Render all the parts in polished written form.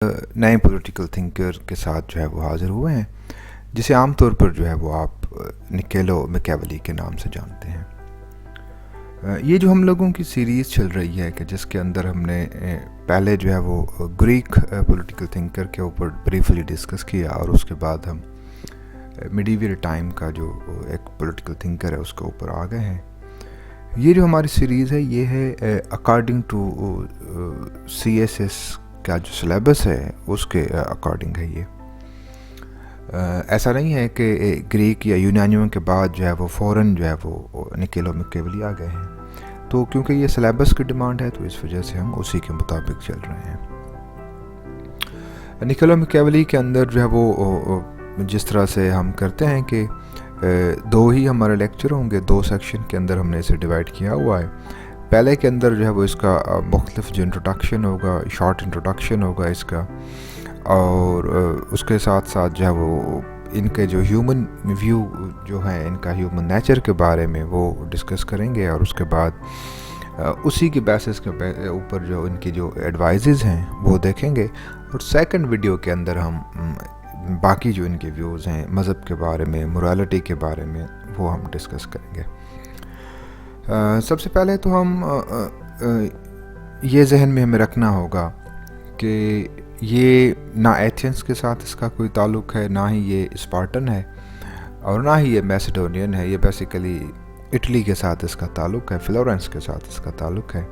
نئے political thinker کے ساتھ جو ہے وہ حاضر ہوئے ہیں، جسے عام طور پر جو ہے وہ آپ نکیلو میکیولی کے نام سے جانتے ہیں۔ یہ جو ہم لوگوں کی سیریز چل رہی ہے کہ جس کے اندر ہم نے پہلے جو ہے وہ گریک پولیٹیکل تھنکر کے اوپر بریفلی ڈسکس کیا، اور اس کے بعد ہم میڈیول ٹائم کا جو ایک پولیٹیکل تھنکر ہے اس کے اوپر آ گئے ہیں۔ یہ جو ہماری سیریز ہے یہ ہے اکارڈنگ ٹو CSS کا جو سلیبس ہے اس کے اکارڈنگ ہے۔ یہ ایسا نہیں ہے کہ گریک یا یونانیوں کے بعد جو ہے وہ فوراً جو ہے وہ نکیلو میکیولی آ گئے ہیں، تو کیونکہ یہ سلیبس کی ڈیمانڈ ہے تو اس وجہ سے ہم اسی کے مطابق چل رہے ہیں۔ نکیلو میکیولی کے اندر جو ہے وہ جس طرح سے ہم کرتے ہیں کہ دو ہی ہمارے لیکچر ہوں گے، 2 سیکشن کے اندر ہم نے اسے ڈیوائڈ کیا ہوا ہے۔ پہلے کے اندر جو ہے وہ اس کا مختلف جو انٹروڈکشن ہوگا، شارٹ انٹروڈکشن ہوگا اس کا، اور اس کے ساتھ ساتھ جو ہے وہ ان کے جو ہیومن ویو جو ہیں، ان کا ہیومن نیچر کے بارے میں وہ ڈسکس کریں گے، اور اس کے بعد اسی کے بیسس کے اوپر جو ان کی جو ایڈوائزز ہیں وہ دیکھیں گے، اور سیکنڈ ویڈیو کے اندر ہم باقی جو ان کے ویوز ہیں مذہب کے بارے میں، مورالٹی کے بارے میں، وہ ہم ڈسکس کریں گے۔ سب سے پہلے تو ہم یہ ذہن میں ہمیں رکھنا ہوگا کہ یہ نہ ایتھنس کے ساتھ اس کا کوئی تعلق ہے، نہ ہی یہ اسپارٹن ہے، اور نہ ہی یہ میسیڈونین ہے۔ یہ بیسیکلی اٹلی کے ساتھ اس کا تعلق ہے، فلورنس کے ساتھ اس کا تعلق ہے۔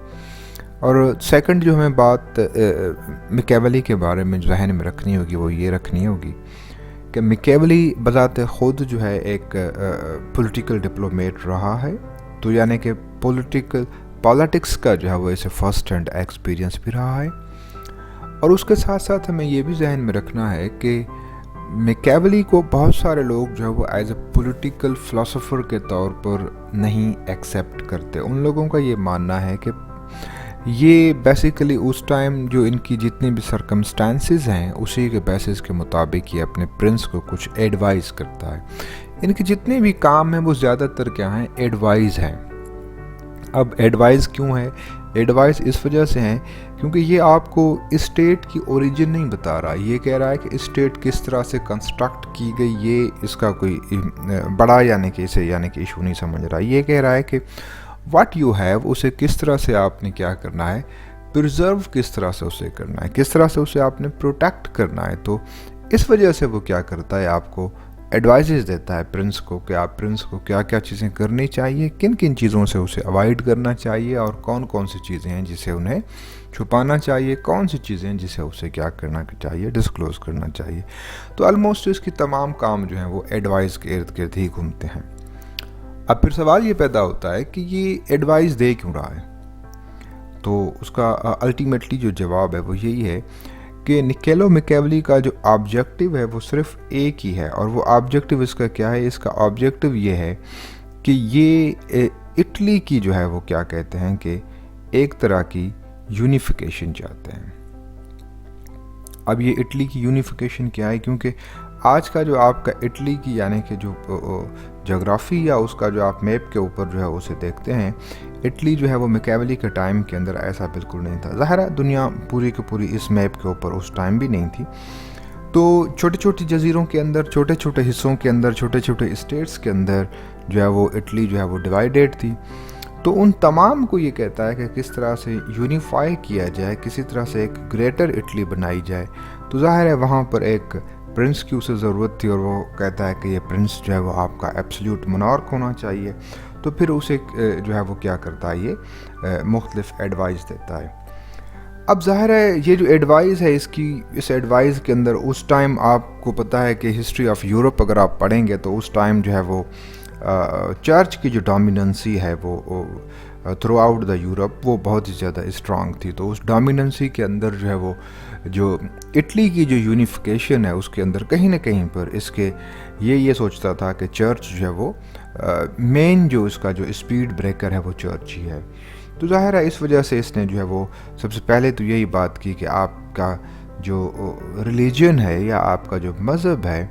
اور سیکنڈ جو ہمیں بات میکیولی کے بارے میں ذہن میں رکھنی ہوگی وہ یہ رکھنی ہوگی کہ میکیولی بذات خود جو ہے ایک پولیٹیکل ڈپلومیٹ رہا ہے، تو یعنی کہ پالیٹکس کا جو ہے وہ اسے فرسٹ ہینڈ ایکسپیرینس بھی رہا ہے۔ اور اس کے ساتھ ساتھ ہمیں یہ بھی ذہن میں رکھنا ہے کہ میکیولی کو بہت سارے لوگ جو ہے وہ ایز اے پولیٹیکل فلاسفر کے طور پر نہیں ایکسیپٹ کرتے۔ ان لوگوں کا یہ ماننا ہے کہ یہ بیسیکلی اس ٹائم جو ان کی جتنی بھی سرکمسٹانسز ہیں اسی کے بیسس کے مطابق یہ اپنے پرنس کو کچھ ایڈوائز کرتا ہے۔ ان کے جتنے بھی کام ہیں وہ زیادہ تر کیا ہیں، ایڈوائز ہیں۔ اب ایڈوائز کیوں ہے؟ ایڈوائز اس وجہ سے ہیں کیونکہ یہ آپ کو اسٹیٹ کی اوریجن نہیں بتا رہا، یہ کہہ رہا ہے کہ اسٹیٹ کس طرح سے کنسٹرکٹ کی گئی، یہ اس کا کوئی بڑا یعنی کہ اسے یعنی کہ ایشو نہیں سمجھ رہا۔ یہ کہہ رہا ہے کہ واٹ یو ہیو اسے کس طرح سے آپ نے کیا کرنا ہے، پرزرو کس طرح سے اسے کرنا ہے، کس طرح سے اسے آپ نے پروٹیکٹ کرنا ہے۔ تو اس وجہ سے وہ کیا کرتا ہے، آپ کو ایڈوائزز دیتا ہے پرنس کو کہ آپ پرنس کو کیا کیا چیزیں کرنی چاہیے، کن کن چیزوں سے اسے اوائڈ کرنا چاہیے، اور کون کون سی چیزیں ہیں جسے انہیں چھپانا چاہیے، کون سی چیزیں ہیں جسے اسے کیا کرنا چاہیے، ڈسکلوز کرنا چاہیے۔ تو آلموسٹ اس کی تمام کام جو ہیں وہ ایڈوائز کے ارد گرد ہی گھومتے ہیں۔ اب پھر سوال یہ پیدا ہوتا ہے کہ یہ ایڈوائز دے کیوں رہا ہے؟ تو اس کا الٹیمیٹلی جو جواب ہے وہ یہی ہے کہ نکیلو میکیولی کا جو آبجیکٹیو ہے وہ صرف ایک ہی ہے، اور وہ آبجیکٹیو اس کا کیا ہے؟ اس کا آبجیکٹیو یہ ہے کہ یہ اٹلی کی جو ہے وہ کیا کہتے ہیں کہ ایک طرح کی یونیفیکیشن چاہتے ہیں۔ اب یہ اٹلی کی یونیفیکیشن کیا ہے؟ کیونکہ آج کا جو آپ کا اٹلی کی یعنی کہ جو جغرافی یا اس کا جو آپ میپ کے اوپر جو ہے اسے دیکھتے ہیں، اٹلی جو ہے وہ میکیولی کے ٹائم کے اندر ایسا بالکل نہیں تھا۔ ظاہر ہے دنیا پوری کی پوری اس میپ کے اوپر اس ٹائم بھی نہیں تھی، تو چھوٹی چھوٹی جزیروں کے اندر، چھوٹے چھوٹے حصوں کے اندر، چھوٹے چھوٹے اسٹیٹس کے اندر جو ہے وہ اٹلی جو ہے وہ ڈیوائیڈیڈ تھی۔ تو ان تمام کو یہ کہتا ہے کہ کس طرح سے یونیفائی کیا جائے، کسی طرح سے ایک گریٹر اٹلی بنائی جائے۔ تو ظاہر ہے وہاں پر ایک پرنس کی اسے ضرورت تھی، اور وہ کہتا ہے کہ یہ پرنس جو ہے وہ آپ کا ایبسلیوٹ منارک ہونا چاہیے۔ تو پھر اسے جو ہے وہ کیا کرتا ہے، یہ مختلف ایڈوائز دیتا ہے۔ اب ظاہر ہے یہ جو ایڈوائز ہے اس ایڈوائز کے اندر اس ٹائم آپ کو پتہ ہے کہ ہسٹری آف یورپ اگر آپ پڑھیں گے تو اس ٹائم جو ہے وہ چرچ کی جو ڈومیننسی ہے وہ تھرو آؤٹ دا یورپ وہ بہت ہی زیادہ اسٹرانگ تھی۔ تو اس ڈومیننسی کے اندر جو ہے وہ جو اٹلی کی جو یونیفیکیشن ہے اس کے اندر کہیں نہ کہیں پر اس کے یہ سوچتا تھا کہ چرچ جو ہے وہ مین جو اس کا جو اسپیڈ بریکر ہے وہ چرچ ہی ہے۔ تو ظاہر ہے اس وجہ سے اس نے جو ہے وہ سب سے پہلے تو یہی بات کی کہ آپ کا جو ریلیجن ہے یا آپ کا جو مذہب ہے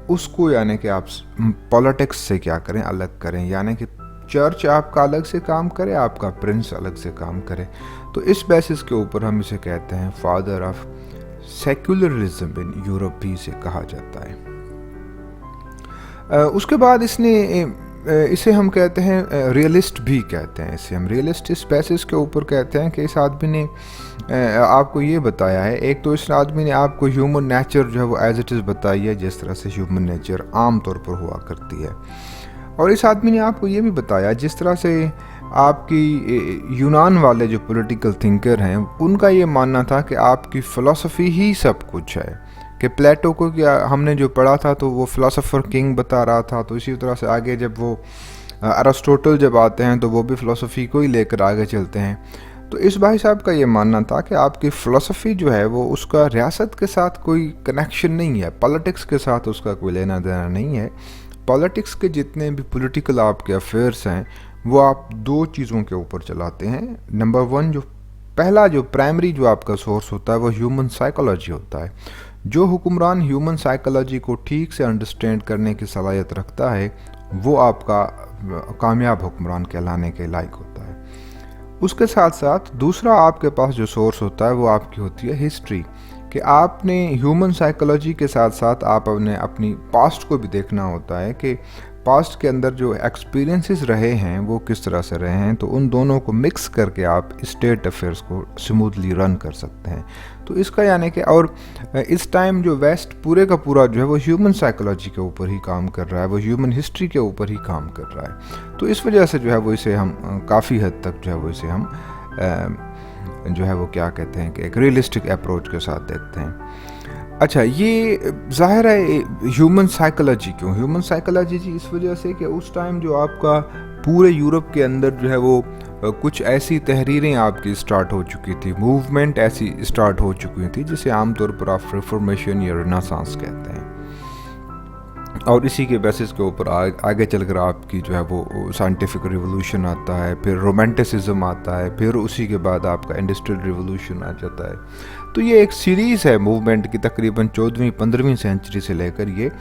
اس کو یعنی کہ آپ پولیٹکس سے کیا کریں، الگ کریں، یعنی کہ چرچ آپ کا الگ سے کام کرے، آپ کا پرنس الگ سے کام کرے۔ تو اس بیسس کے اوپر ہم اسے کہتے ہیں father of secularism in Europe भी इसे कहा जाता है। उसके बाद इसे हम कहते हैं रियलिस्ट भी कहते हैं। इसे हम रियलिस्ट इस बेसिस के ऊपर कहते हैं कि इस आदमी ने आपको ये बताया है, एक तो इस आदमी ने आपको ह्यूमन नेचर जो है वो एज इट इज़ बताई है, जिस तरह से ह्यूमन नेचर आम तौर पर हुआ करती है। और इस आदमी ने आपको ये भी बताया जिस तरह से आपकी यूनान वाले जो पॉलिटिकल थिंकर हैं उनका ये मानना था कि आपकी फ़िलासफ़ी ही सब कुछ है, कि प्लेटो को क्या हमने जो पढ़ा था तो वो फ़िलासफ़र किंग बता रहा था। तो इसी तरह से आगे जब वो अरिस्टोटल जब आते हैं तो वो भी फ़िलासफ़ी को ही लेकर आगे चलते हैं। तो इस भाई साहब का ये मानना था कि आपकी फ़िलासफ़ी जो है वो उसका रियासत के साथ कोई कनेक्शन नहीं है, पॉलिटिक्स के साथ उसका कोई लेना देना नहीं है। पॉलिटिक्स के जितने भी पॉलिटिकल आपके अफेयर्स हैं वो आप दो चीज़ों के ऊपर चलाते हैं। नंबर वन, जो पहला जो प्राइमरी जो आपका सोर्स होता है वो ह्यूमन साइकोलॉजी होता है। जो हुक्मरान ह्यूमन साइकोलॉजी को ठीक से अंडरस्टैंड करने की सलाहियत रखता है वो आपका कामयाब हुक्मरान कहलाने के लायक होता है। उसके साथ साथ दूसरा आपके पास जो सोर्स होता है वो आपकी होती है हिस्ट्री, कि आपने ह्यूमन साइकोलॉजी के साथ साथ आप अपनी पास्ट को भी देखना होता है कि पास्ट के अंदर जो एक्सपीरियंसेस रहे हैं वो किस तरह से रहे हैं। तो उन दोनों को मिक्स करके आप स्टेट अफेयर्स को स्मूथली रन कर सकते हैं। तो इसका यानी कि और इस टाइम जो वेस्ट पूरे का पूरा जो है वो ह्यूमन साइकोलॉजी के ऊपर ही काम कर रहा है, वो ह्यूमन हिस्ट्री के ऊपर ही काम कर रहा है। तो इस वजह से जो है वो इसे हम काफ़ी हद तक जो है वो इसे हम जो है वो क्या कहते हैं कि एक रियलिस्टिक अप्रोच के साथ देखते हैं। अच्छा, ये ज़ाहिर है ह्यूमन साइकोलॉजी क्यों? ह्यूमन साइकोलॉजी जी इस वजह से कि उस टाइम जो आपका पूरे यूरोप के अंदर जो है वो कुछ ऐसी तहरीरें आपकी स्टार्ट हो चुकी थी, मूवमेंट ऐसी स्टार्ट हो चुकी थी जिसे आमतौर पर आप रिफॉर्मेशन या रेनेसांस कहते हैं। और इसी के बेसिस के ऊपर आगे चलकर आपकी जो है वो साइंटिफिक रिवोल्यूशन आता है, फिर रोमांटिसिज्म आता है, फिर उसी के बाद आपका इंडस्ट्रियल रिवोल्यूशन आ जाता है। तो ये एक सीरीज़ है मूवमेंट की, तकरीबन 14वीं-15वीं सेंचुरी से लेकर ये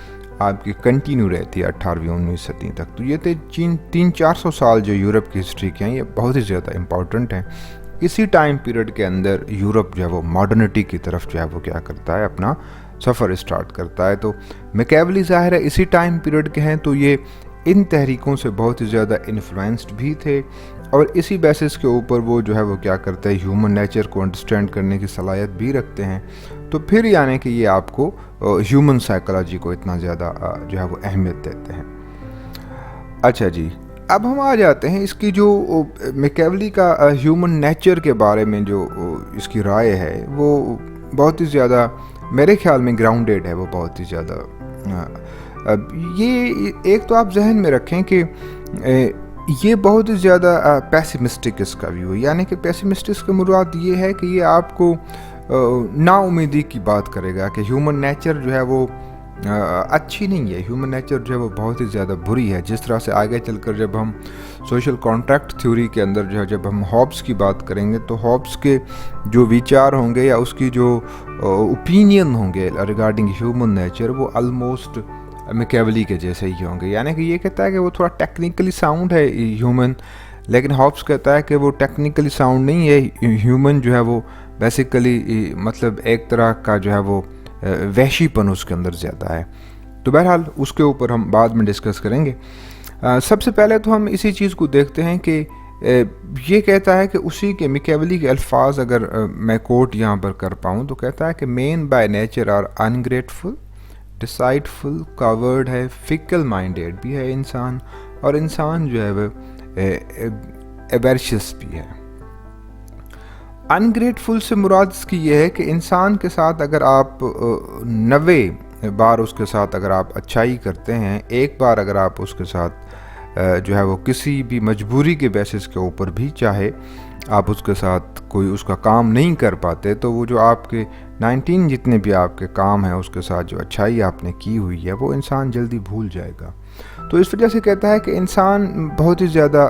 आपकी कंटिन्यू रहती है 18वीं-19वीं सदी तक। तो ये 300-400 साल जो यूरोप की हिस्ट्री के हैं ये बहुत ही ज़्यादा इम्पॉर्टेंट हैं। इसी टाइम पीरियड के अंदर यूरोप जो है वो मॉडर्निटी की तरफ जो है वो क्या करता है, अपना सफ़र स्टार्ट करता है। तो मैकियावेली ज़ाहिर है इसी टाइम पीरियड के हैं, तो ये इन तहरीकों से बहुत ही ज़्यादा इन्फ्लुएंस्ड भी थे और इसी बेसिस के ऊपर वो जो है वो क्या करते हैं, ह्यूमन नेचर को अंडरस्टैंड करने की सलाहियत भी रखते हैं। तो फिर यानी कि ये आपको ह्यूमन साइकोलॉजी को इतना ज़्यादा जो है वो अहमियत देते हैं। अच्छा जी, अब हम आ जाते हैं इसकी जो मैकियावेली का ह्यूमन नेचर के बारे में जो इसकी राय है वो बहुत ही ज़्यादा मेरे ख्याल में ग्राउंडेड है, वो बहुत ही ज़्यादा। ये एक तो आप जहन में रखें कि ये बहुत ही ज़्यादा पैसिमिस्टिक इसका व्यू है, यानी कि पैसिमिस्टिक का मुराद ये है कि ये आपको नाउमीदी की बात करेगा कि ह्यूमन नेचर जो है वो अच्छी नहीं है, ह्यूमन नेचर जो है वो बहुत ही ज़्यादा बुरी है। जिस तरह से आगे चलकर जब हम सोशल कॉन्ट्रैक्ट थ्योरी के अंदर जो है जब हम हॉब्स की बात करेंगे तो हॉब्स के जो विचार होंगे या उसकी जो ओपिनियन होंगे रिगार्डिंग ह्यूमन नेचर वो ऑलमोस्ट मैकियावेली के जैसे ही होंगे। यानी कि ये कहता है कि वो थोड़ा टेक्निकली साउंड है ह्यूमन, लेकिन हॉब्स कहता है कि वो टेक्निकली साउंड नहीं है, ह्यूमन जो है वो बेसिकली मतलब एक तरह का जो है वो वहशीपन उसके अंदर ज़्यादा है। तो बहरहाल उसके ऊपर हम बाद में डिस्कस करेंगे। सबसे पहले तो हम इसी चीज़ को देखते हैं कि ये कहता है कि उसी के मैकियावेली के अल्फाज अगर मैं कोट यहाँ पर कर पाऊँ तो कहता है कि men by nature are ungrateful, deceitful का वर्ड है, फिकल माइंडेड भी है इंसान, और इंसान जो है वह एवर्शियस भी है। अनग्रेटफुल से मुराद इसकी ये है कि इंसान के साथ अगर आप 90 बार उसके साथ अगर आप अच्छाई करते हैं, एक बार अगर आप उसके साथ जो है वो किसी भी मजबूरी के बेसिस के ऊपर भी चाहे आप उसके साथ कोई उसका काम नहीं कर पाते, तो वो जो आपके 19 जितने भी आपके काम हैं उसके साथ जो अच्छाई आपने की हुई है वो इंसान जल्दी भूल जाएगा। तो इस वजह से कहता है कि इंसान बहुत ही ज़्यादा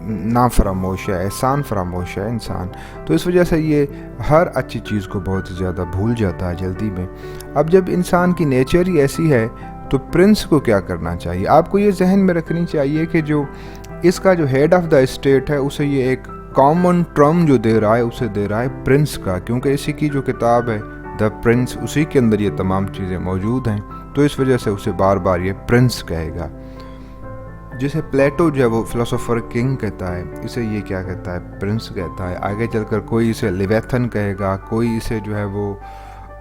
नाफरामोश है, एहसान फरामोश है इंसान। तो इस वजह से ये हर अच्छी चीज़ को बहुत ही ज़्यादा भूल जाता है जल्दी में। अब जब इंसान की नेचर ही ऐसी है तो प्रिंस को क्या करना चाहिए? आपको ये जहन में रखनी चाहिए कि जो इसका जो हेड ऑफ़ द स्टेट है उसे ये एक कॉमन टर्म जो दे रहा है उसे दे रहा है प्रिंस का, क्योंकि इसी की जो किताब है دا پرنس، اسی کے اندر یہ تمام چیزیں موجود ہیں، تو اس وجہ سے اسے بار بار یہ پرنس کہے گا. جسے پلیٹو جو ہے وہ فلسفر کنگ کہتا ہے، اسے یہ کیا کہتا ہے؟ پرنس کہتا ہے. آگے چل کر کوئی اسے لیویتھن کہے گا، کوئی اسے جو ہے وہ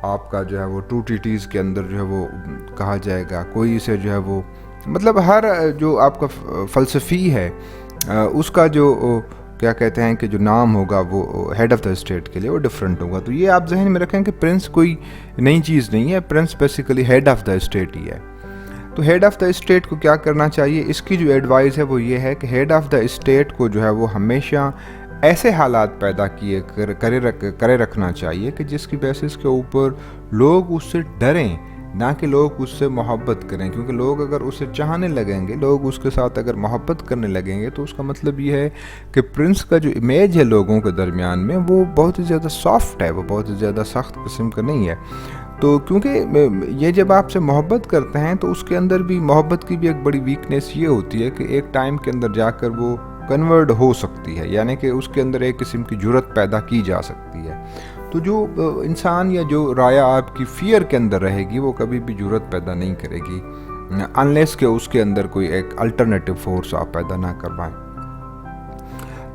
آپ کا جو ہے وہ ٹوٹیٹیز کے اندر جو ہے وہ کہا جائے گا، کوئی اسے جو ہے وہ مطلب ہر جو آپ کا فلسفی ہے اس کا جو کیا کہتے ہیں کہ جو نام ہوگا وہ ہیڈ آف دا اسٹیٹ کے لیے وہ ڈفرینٹ ہوگا. تو یہ آپ ذہن میں رکھیں کہ پرنس کوئی نئی چیز نہیں ہے، prince basically head of the state ہی ہے. تو ہیڈ آف دا اسٹیٹ کو کیا کرنا چاہیے؟ اس کی جو ایڈوائز ہے وہ یہ ہے کہ ہیڈ آف دا اسٹیٹ کو جو ہے وہ ہمیشہ ایسے حالات پیدا کرے رکھنا چاہیے کہ جس کی بیسس کے اوپر لوگ اس سے ڈریں، نہ کہ لوگ اس سے محبت کریں. کیونکہ لوگ اگر اسے چاہنے لگیں گے، لوگ اس کے ساتھ اگر محبت کرنے لگیں گے، تو اس کا مطلب یہ ہے کہ پرنس کا جو امیج ہے لوگوں کے درمیان میں وہ بہت ہی زیادہ سافٹ ہے، وہ بہت ہی زیادہ سخت قسم کا نہیں ہے. تو کیونکہ یہ جب آپ سے محبت کرتے ہیں تو اس کے اندر بھی محبت کی بھی ایک بڑی ویکنیس یہ ہوتی ہے کہ ایک ٹائم کے اندر جا کر وہ کنورٹ ہو سکتی ہے، یعنی کہ اس کے اندر ایک قسم کی جرت پیدا کی جا سکتی ہے. تو جو انسان یا جو رایا آپ کی فیئر کے اندر رہے گی وہ کبھی بھی جرت پیدا نہیں کرے گی انلیس کہ اس کے اندر کوئی ایک الٹرنیٹو فورس آپ پیدا نہ کروائیں.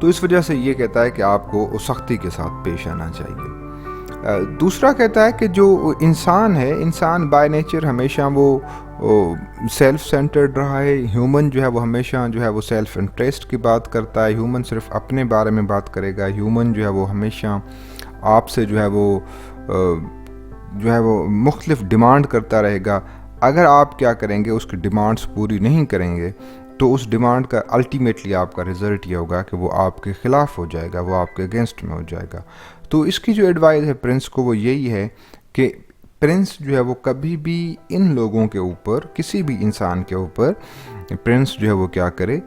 تو اس وجہ سے یہ کہتا ہے کہ آپ کو سختی کے ساتھ پیش آنا چاہیے. دوسرا کہتا ہے کہ جو انسان ہے، انسان بائی نیچر ہمیشہ وہ سیلف سینٹرڈ رہا ہے. ہیومن جو ہے وہ ہمیشہ جو ہے وہ سیلف انٹرسٹ کی بات کرتا ہے. ہیومن صرف اپنے بارے میں بات کرے گا. ہیومن جو ہے وہ ہمیشہ آپ سے جو ہے وہ مختلف ڈیمانڈ کرتا رہے گا. اگر آپ کیا کریں گے، اس کی ڈیمانڈز پوری نہیں کریں گے، تو اس ڈیمانڈ کا الٹیمیٹلی آپ کا رزلٹ یہ ہوگا کہ وہ آپ کے خلاف ہو جائے گا، وہ آپ کے اگینسٹ میں ہو جائے گا. تو اس کی جو ایڈوائز ہے پرنس کو وہ یہی ہے کہ پرنس جو ہے وہ کبھی بھی ان لوگوں کے اوپر، کسی بھی انسان کے اوپر پرنس جو ہے وہ کیا کرے،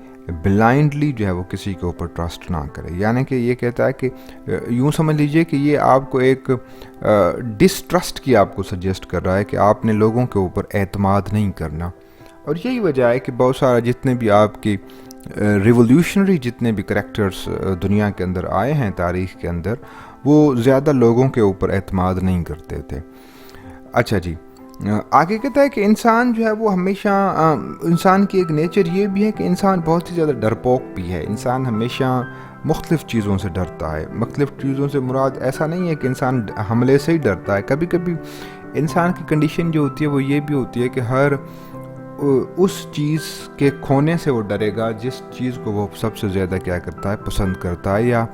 بلائنڈلی جو ہے وہ کسی کے اوپر ٹرسٹ نہ کرے. یعنی کہ یہ کہتا ہے کہ یوں سمجھ لیجئے کہ یہ آپ کو ایک ڈسٹرسٹ کی آپ کو سجیسٹ کر رہا ہے کہ آپ نے لوگوں کے اوپر اعتماد نہیں کرنا. اور یہی وجہ ہے کہ بہت سارا جتنے بھی آپ کی ریولوشنری جتنے بھی کریکٹرز دنیا کے اندر آئے ہیں تاریخ کے اندر، وہ زیادہ لوگوں کے اوپر اعتماد نہیں کرتے تھے. اچھا جی، آگے کہتا ہے کہ انسان جو ہے وہ ہمیشہ انسان کی ایک نیچر یہ بھی ہے کہ انسان بہت ہی زیادہ ڈرپوک بھی ہے. انسان ہمیشہ مختلف چیزوں سے ڈرتا ہے. مختلف چیزوں سے مراد ایسا نہیں ہے کہ انسان حملے سے ہی ڈرتا ہے. کبھی کبھی انسان کی کنڈیشن جو ہوتی ہے وہ یہ بھی ہوتی ہے کہ ہر اس چیز کے کھونے سے وہ ڈرے گا جس چیز کو وہ سب سے زیادہ کیا کرتا ہے، پسند کرتا ہے، یا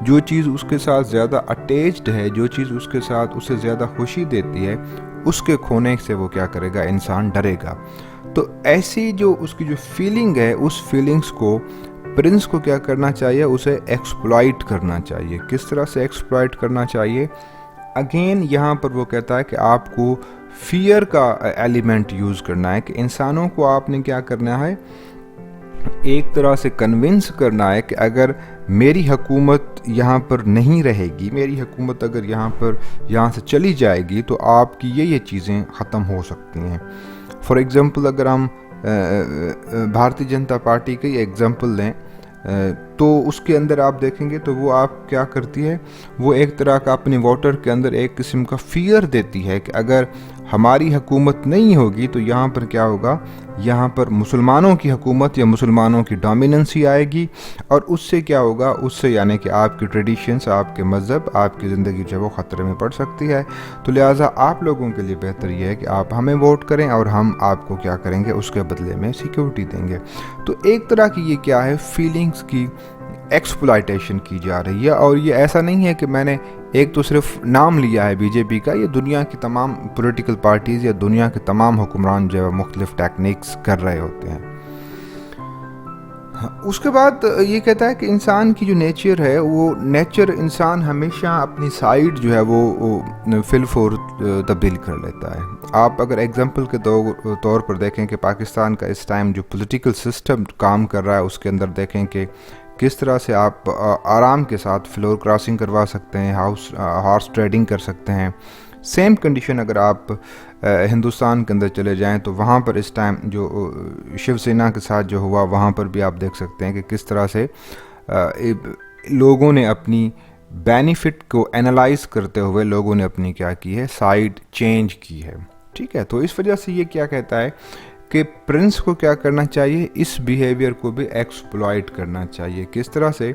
جو چیز اس کے ساتھ زیادہ اٹیچڈ ہے، جو چیز اس کے ساتھ اسے زیادہ خوشی دیتی ہے، اس کے کھونے سے وہ کیا کرے گا، انسان ڈرے گا. تو ایسی جو اس کی جو فیلنگ ہے، اس فیلنگز کو پرنس کو کیا کرنا چاہیے، اسے ایکسپلائٹ کرنا چاہیے. کس طرح سے ایکسپلائٹ کرنا چاہیے؟ اگین یہاں پر وہ کہتا ہے کہ آپ کو فیئر کا ایلیمنٹ یوز کرنا ہے، کہ انسانوں کو آپ نے کیا کرنا ہے، ایک طرح سے کنونس کرنا ہے کہ اگر میری حکومت یہاں پر نہیں رہے گی، میری حکومت اگر یہاں سے چلی جائے گی تو آپ کی یہ چیزیں ختم ہو سکتی ہیں. فار ایگزامپل اگر ہم بھارتی جنتا پارٹی کی ایگزامپل لیں تو اس کے اندر آپ دیکھیں گے تو وہ آپ کیا کرتی ہے، وہ ایک طرح کا اپنے ووٹر کے اندر ایک قسم کا فیئر دیتی ہے کہ اگر ہماری حکومت نہیں ہوگی تو یہاں پر کیا ہوگا، یہاں پر مسلمانوں کی حکومت یا مسلمانوں کی ڈومیننسی آئے گی، اور اس سے کیا ہوگا، اس سے یعنی کہ آپ کی ٹریڈیشنز، آپ کے مذہب، آپ کی زندگی جو ہے وہ خطرے میں پڑ سکتی ہے. تو لہٰذا آپ لوگوں کے لیے بہتر یہ ہے کہ آپ ہمیں ووٹ کریں اور ہم آپ کو کیا کریں گے، اس کے بدلے میں سیکیورٹی دیں گے. تو ایک طرح کی یہ کیا ہے، فیلنگز کی ایکسپلائٹیشن کی جا رہی ہے. اور یہ ایسا نہیں ہے کہ میں نے ایک تو صرف نام لیا ہے بی جے پی کا، یہ دنیا کی تمام پولیٹیکل پارٹیز یا دنیا کے تمام حکمران جو ہے مختلف ٹیکنیکس کر رہے ہوتے ہیں. اس کے بعد یہ کہتا ہے کہ انسان کی جو نیچر ہے، وہ نیچر انسان ہمیشہ اپنی سائیڈ جو ہے وہ فل فور تبدیل کر لیتا ہے. آپ اگر ایگزامپل کے طور پر دیکھیں کہ پاکستان کا اس ٹائم جو پولیٹیکل سسٹم کام کر رہا ہے، اس کے اندر دیکھیں کہ کس طرح سے آپ آرام کے ساتھ فلور کراسنگ کروا سکتے ہیں، ہارس ٹریڈنگ کر سکتے ہیں. سیم کنڈیشن اگر آپ ہندوستان کے اندر چلے جائیں تو وہاں پر اس ٹائم جو شیو سینا کے ساتھ جو ہوا، وہاں پر بھی آپ دیکھ سکتے ہیں کہ کس طرح سے لوگوں نے اپنی बेनिफिट को एनालाइज करते हुए लोगों ने अपनी क्या की है, साइड चेंज की है। ठीक है, तो इस वजह से ये क्या कहता है कि प्रिंस को क्या करना चाहिए, इस बिहेवियर को भी एक्सप्लॉइट करना चाहिए। किस तरह से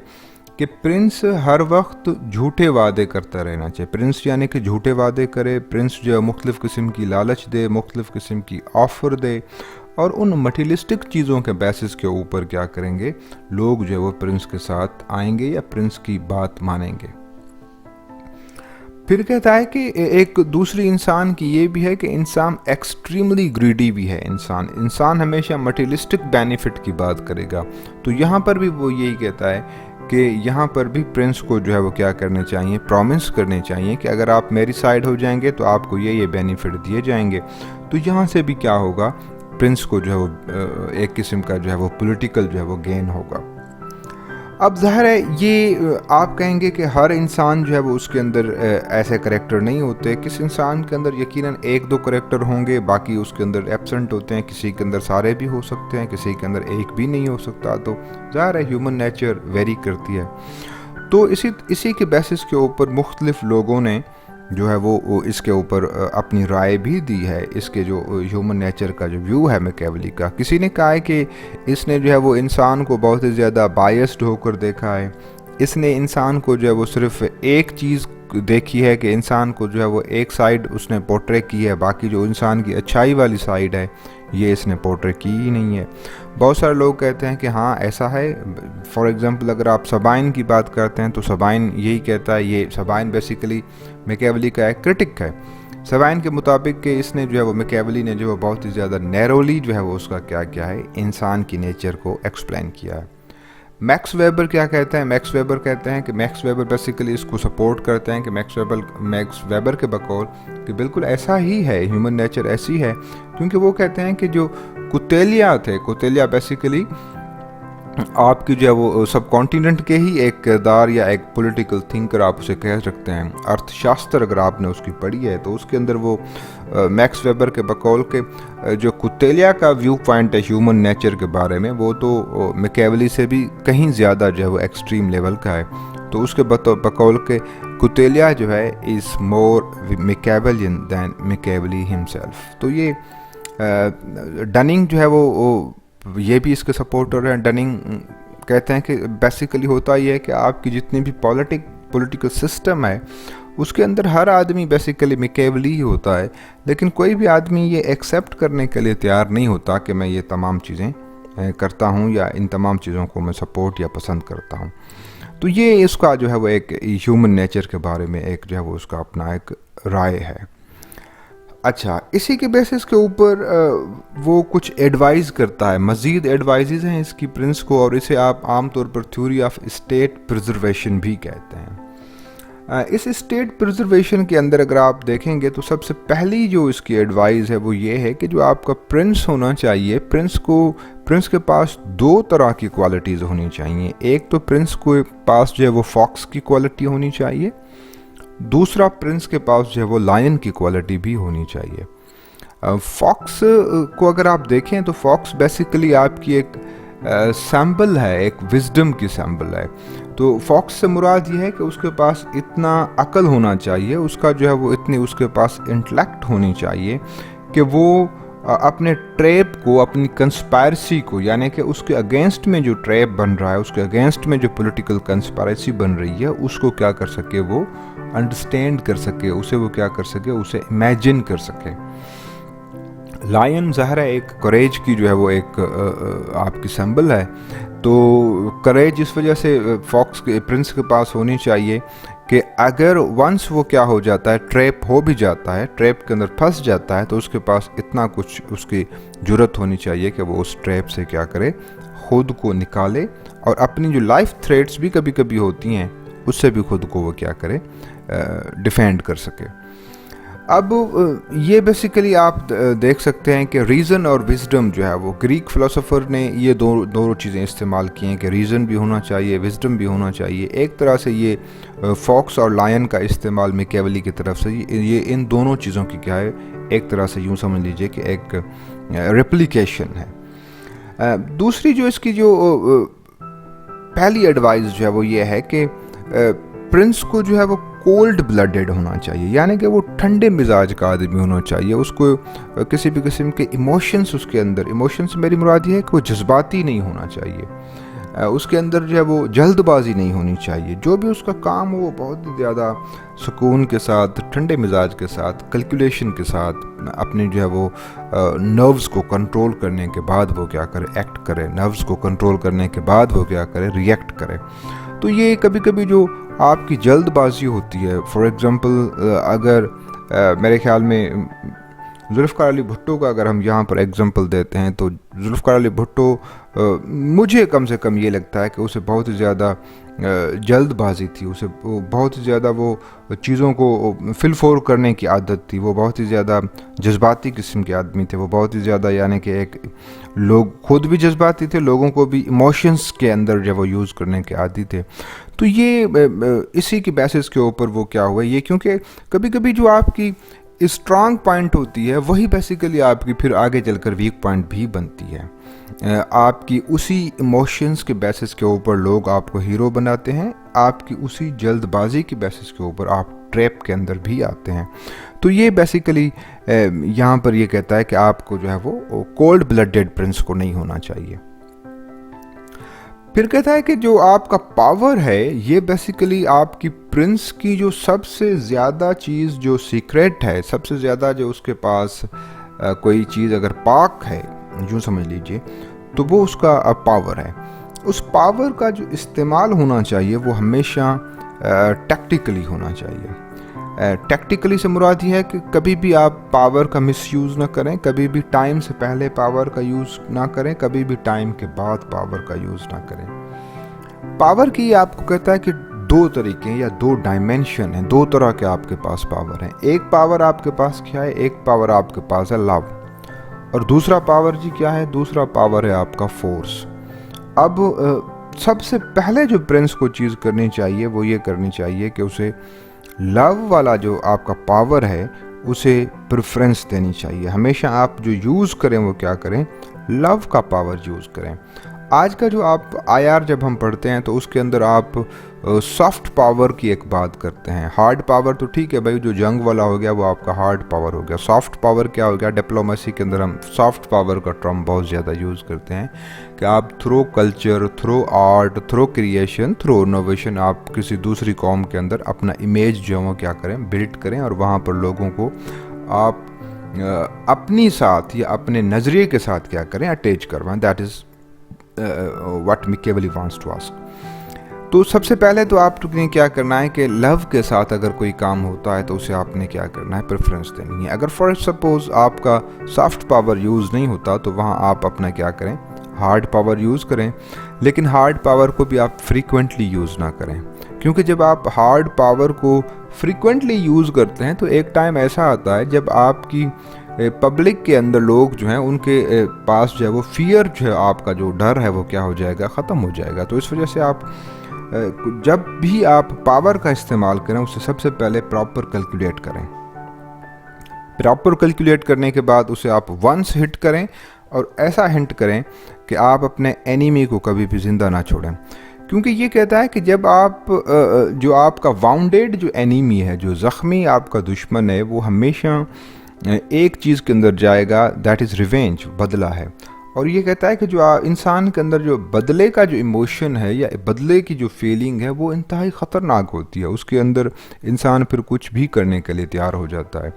कि प्रिंस हर वक्त झूठे वादे करता रहना चाहिए। प्रिंस यानी कि झूठे वादे करे, प्रिंस जो है मुख्तलिफ़ किस्म की लालच दे, मुख्तलिफ़ किस्म की ऑफ़र दे, और उन मटीरियलिस्टिक चीज़ों के बेसिस के ऊपर क्या करेंगे, लोग जो है वो प्रिंस के साथ आएंगे या प्रिंस की बात मानेंगे। फिर कहता है कि एक दूसरी इंसान की ये भी है कि इंसान एक्सट्रीमली ग्रीडी भी है। इंसान हमेशा मटीरियलिस्टिक बेनिफिट की बात करेगा। तो यहाँ पर भी वो यही कहता है कि यहाँ पर भी प्रिंस को जो है वो क्या करने चाहिए, प्रॉमिस करने चाहिए कि अगर आप मेरी साइड हो जाएंगे तो आपको ये बेनिफिट दिए जाएंगे। तो यहाँ से भी क्या होगा, प्रिंस को जो है वो एक किस्म का जो है वो पॉलिटिकल जो है वो गेन होगा। अब ज़ाहिर है ये आप कहेंगे कि हर इंसान जो है वो उसके अंदर ऐसे करेक्टर नहीं होते। किस इंसान के अंदर यकीनन एक दो करेक्टर होंगे, बाकी उसके अंदर एब्सेंट होते हैं। किसी के अंदर सारे भी हो सकते हैं, किसी के अंदर एक भी नहीं हो सकता। तो ज़ाहिर है ह्यूमन नेचर वेरी करती है। तो इसी के बेसिस के ऊपर मुख्तलिफ लोगों ने जो है वो इसके ऊपर अपनी राय भी दी है। इसके जो ह्यूमन नेचर का जो व्यू है मैकियावेली का, किसी ने कहा है कि इसने जो है वो इंसान को बहुत ही ज़्यादा बायस्ड होकर देखा है। इसने इंसान को जो है वो सिर्फ एक चीज़ देखी है कि इंसान को जो है वो एक साइड उसने पोर्ट्रे की है, बाकी जो इंसान की अच्छाई वाली साइड है ये इसने पोर्ट्रे की ही नहीं है। बहुत सारे लोग कहते हैं कि हाँ ऐसा है। फॉर एग्ज़ाम्पल अगर आप सबाइन की बात करते हैं तो सबाइन यही कहता है, ये सबाइन बेसिकली मैकियावेली का एक क्रिटिक है। सबाइन के मुताबिक कि इसने जो है वो मैकियावेली ने जो है बहुत ही ज़्यादा नैरोली जो है वो उसका क्या किया है, इंसान की नेचर को एक्सप्लेन किया है। मैक्स वेबर क्या कहते हैं, मैक्स वेबर कहते हैं कि मैक्स वेबर बेसिकली इसको सपोर्ट करते हैं कि मैक्स वेबर के बकौल कि बिल्कुल ऐसा ही है, ह्यूमन नेचर ऐसी है। क्योंकि वो कहते हैं कि जो कुतेलिया थे, कुतेलिया बेसिकली आपकी जो है वो सब कॉन्टिनेंट के ही एक किरदार या एक पॉलिटिकल थिंकर आप उसे कह सकते हैं। अर्थशास्त्र अगर आपने उसकी पढ़ी है तो उसके अंदर वो मैक्स वेबर के बकौल के जो कुतेलिया का व्यू पॉइंट है ह्यूमन नेचर के बारे में, वो तो मैकियावेली से भी कहीं ज़्यादा जो है वो एक्सट्रीम लेवल का है। तो उसके बकौल के कुतेलिया जो है is more Machiavellian than Machiavelli himself. तो ये डनिंग जो है वो ये भी इसके सपोर्टर हैं। डनिंग कहते हैं कि बेसिकली होता ये है कि आपकी जितनी भी पॉलिटिकल सिस्टम है उसके अंदर हर आदमी बेसिकली मैकियावेली ही होता है, लेकिन कोई भी आदमी ये एक्सेप्ट करने के लिए तैयार नहीं होता कि मैं ये तमाम चीज़ें करता हूँ या इन तमाम चीज़ों को मैं सपोर्ट या पसंद करता हूँ। तो ये इसका जो है वो एक ह्यूमन नेचर के बारे में एक जो है वो उसका अपना एक राय है। अच्छा, इसी के बेसिस के ऊपर वो कुछ एडवाइस करता है, मज़ीद एडवाइजेज़ हैं इसकी प्रिंस को, और इसे आप आमतौर पर थ्योरी ऑफ स्टेट प्रिजर्वेशन भी कहते हैं। इस स्टेट प्रिजर्वेशन के अंदर अगर आप देखेंगे तो सबसे पहली जो इसकी एडवाइस है वो ये है कि जो आपका प्रिंस होना चाहिए, प्रिंस के पास दो तरह की क्वालिटीज़ होनी चाहिए। एक तो प्रिंस को पास जो है वो फॉक्स की क्वालिटी होनी चाहिए, दूसरा प्रिंस के पास जो है वो लायन की क्वालिटी भी होनी चाहिए। फॉक्स को अगर आप देखें तो फॉक्स बेसिकली आपकी एक सैम्बल है, एक विजडम की सैम्बल है। तो फॉक्स से मुराद ये है कि उसके पास इतना अकल होना चाहिए, उसका जो है वो इतनी उसके पास इंटेलेक्ट होनी चाहिए कि वो अपने ट्रैप को, अपनी कंस्पायरेसी को, यानी कि उसके अगेंस्ट में जो ट्रैप बन रहा है, उसके अगेंस्ट में जो पॉलिटिकल कंस्पायरेसी बन रही है, उसको क्या कर सके, वो अंडरस्टैंड कर सके, उसे वो क्या कर सके, उसे इमेजिन कर सके। लायन ज़ाहिर है एक करेज की जो है वो एक आपकी सिंबल है। तो करेज इस वजह से फॉक्स के प्रिंस के पास होनी चाहिए कि अगर वंस वो क्या हो जाता है, ट्रैप हो भी जाता है, ट्रैप के अंदर फंस जाता है, तो उसके पास इतना कुछ उसकी जुर्रत होनी चाहिए कि वो उस ट्रैप से क्या करे, खुद को निकाले, और अपनी जो लाइफ थ्रेट्स भी कभी कभी होती हैं उससे भी खुद को वो क्या करे, डिफेंड कर सके। अब ये बेसिकली आप देख सकते हैं कि रीज़न और विजडम जो है वो ग्रीक फ़िलोसोफर ने ये दोनों चीज़ें इस्तेमाल की हैं कि रीज़न भी होना चाहिए, विजडम भी होना चाहिए। एक तरह से ये फॉक्स और लायन का इस्तेमाल मैकियावेली की तरफ से ये इन दोनों चीज़ों की क्या है, एक तरह से यूँ समझ लीजिए कि एक रेप्लिकेशन है। दूसरी जो इसकी जो पहली एडवाइस जो है वो ये है कि प्रिंस को जो है वो कोल्ड ब्लडेड होना चाहिए, यानी कि वो ठंडे मिजाज का आदमी होना चाहिए। उसको किसी भी किस्म के इमोशंस, उसके अंदर इमोशंस मेरी मुराद ये है कि वो जज्बाती नहीं होना चाहिए, उसके अंदर जो है वो जल्दबाजी नहीं होनी चाहिए। जो भी उसका काम हो वो बहुत ज़्यादा सुकून के साथ, ठंडे मिजाज के साथ, कैलकुलेशन के साथ अपने जो है वो नर्व्स को कंट्रोल करने के बाद वो क्या करे, एक्ट करे। नर्व्स को कंट्रोल करने के बाद वो क्या करे, रिएक्ट करे। तो ये कभी कभी जो आपकी जल्दबाजी होती है, फॉर एग्ज़ाम्पल अगर मेरे ख्याल में जुल्फ़िकार अली भुट्टो का अगर हम यहाँ पर एग्जांपल देते हैं, तो जुल्फ़िकार अली भुट्टो मुझे कम से कम ये लगता है कि उसे बहुत ही ज़्यादा जल्दबाजी थी, उसे बहुत ही ज़्यादा वो चीज़ों को फिलफोर करने की आदत थी, वो बहुत ही ज़्यादा जज्बाती किस्म के आदमी थे, वो बहुत ही ज़्यादा यानी कि एक लोग खुद भी जज्बाती थे, लोगों को भी इमोशंस के अंदर जब वो यूज़ करने के आदी थे। तो ये इसी की बेसिस के ऊपर वो क्या हुआ, ये क्योंकि कभी कभी जो आपकी स्ट्रॉन्ग पॉइंट होती है वही बेसिकली आपकी फिर आगे चलकर वीक पॉइंट भी बनती है। आपकी उसी इमोशंस के बेसिस के ऊपर लोग आपको हीरो बनाते हैं, आपकी उसी जल्दबाजी की बेसिस के ऊपर आप ट्रैप के अंदर भी आते हैं। तो ये बेसिकली यहाँ पर ये कहता है कि आपको जो है वो कोल्ड ब्लडेड प्रिंस को नहीं होना चाहिए। फिर कहता है कि जो आपका पावर है ये बेसिकली आपकी प्रिंस की जो सबसे ज़्यादा चीज़ जो सीक्रेट है, सबसे ज़्यादा जो उसके पास कोई चीज़ अगर पाक है यूँ समझ लीजिए, तो वो उसका पावर है। उस पावर का जो इस्तेमाल होना चाहिए वो हमेशा टैक्टिकली होना चाहिए। टैक्टिकली से मुराद ये है कि कभी भी आप पावर का मिसयूज़ ना करें, कभी भी टाइम से पहले पावर का यूज़ ना करें, कभी भी टाइम के बाद पावर का यूज़ ना करें। पावर की आपको कहता है कि दो तरीके या दो डायमेंशन हैं, दो तरह के आपके पास पावर हैं। एक पावर आपके पास क्या है, एक पावर आपके पास है लव, और दूसरा पावर जी क्या है, दूसरा पावर है आपका फोर्स। अब सबसे पहले जो प्रिंस को चीज़ करनी चाहिए वो ये करनी चाहिए कि उसे लव वाला जो आपका पावर है उसे प्रेफरेंस देनी चाहिए। हमेशा आप जो यूज़ करें वो क्या करें, लव का पावर यूज़ करें। आज का जो आप आईआर जब हम पढ़ते हैं तो उसके अंदर आप सॉफ्ट पावर की एक बात करते हैं। हार्ड पावर तो ठीक है भाई, जो जंग वाला हो गया वो आपका हार्ड पावर हो गया। सॉफ्ट पावर क्या हो गया, डिप्लोमेसी के अंदर हम सॉफ्ट पावर का टर्म बहुत ज़्यादा यूज़ करते हैं कि आप through culture, through art, through creation, through innovation आप किसी दूसरी कौम के अंदर अपना इमेज जो है वो क्या करें, बिल्ड करें, और वहाँ पर लोगों को आप अपनी साथ या अपने नज़रिए के साथ क्या करें, अटैच करवाएं। That is what Machiavelli wants to ask। तो सबसे पहले तो आपने क्या करना है कि लव के साथ अगर कोई काम होता है तो उसे आपने क्या करना है, प्रेफरेंस देनी है। अगर फॉर सपोज आपका सॉफ्ट पावर यूज़ नहीं होता तो वहाँ आप अपना क्या करें, हार्ड पावर यूज़ करें, लेकिन हार्ड पावर को भी आप फ्रीक्वेंटली यूज़ ना करें, क्योंकि जब आप हार्ड पावर को फ्रीक्वेंटली यूज़ करते हैं तो एक टाइम ऐसा आता है जब आपकी पब्लिक के अंदर लोग जो हैं उनके पास जो है वो फियर जो है, आपका जो डर है वो क्या हो जाएगा, ख़त्म हो जाएगा। तो इस वजह से आप जब भी आप पावर का इस्तेमाल करें उससे सबसे पहले प्रॉपर कैलकुलेट करें। प्रॉपर कैलकुलेट करने के बाद उसे आप वंस हिट करें, और ऐसा हिट करें कि आप अपने एनिमी को कभी भी ज़िंदा ना छोड़ें। क्योंकि ये कहता है कि जब आप जो आपका वाउंडेड जो एनिमी है, जो ज़ख्मी आपका दुश्मन है, वो हमेशा एक चीज़ के अंदर जाएगा, दैट इज़ रिवेंज, बदला है। और ये कहता है कि जो इंसान के अंदर जो बदले का जो इमोशन है या बदले की जो फीलिंग है वो इंतहाई ख़तरनाक होती है। उसके अंदर इंसान फिर कुछ भी करने के लिए तैयार हो जाता है।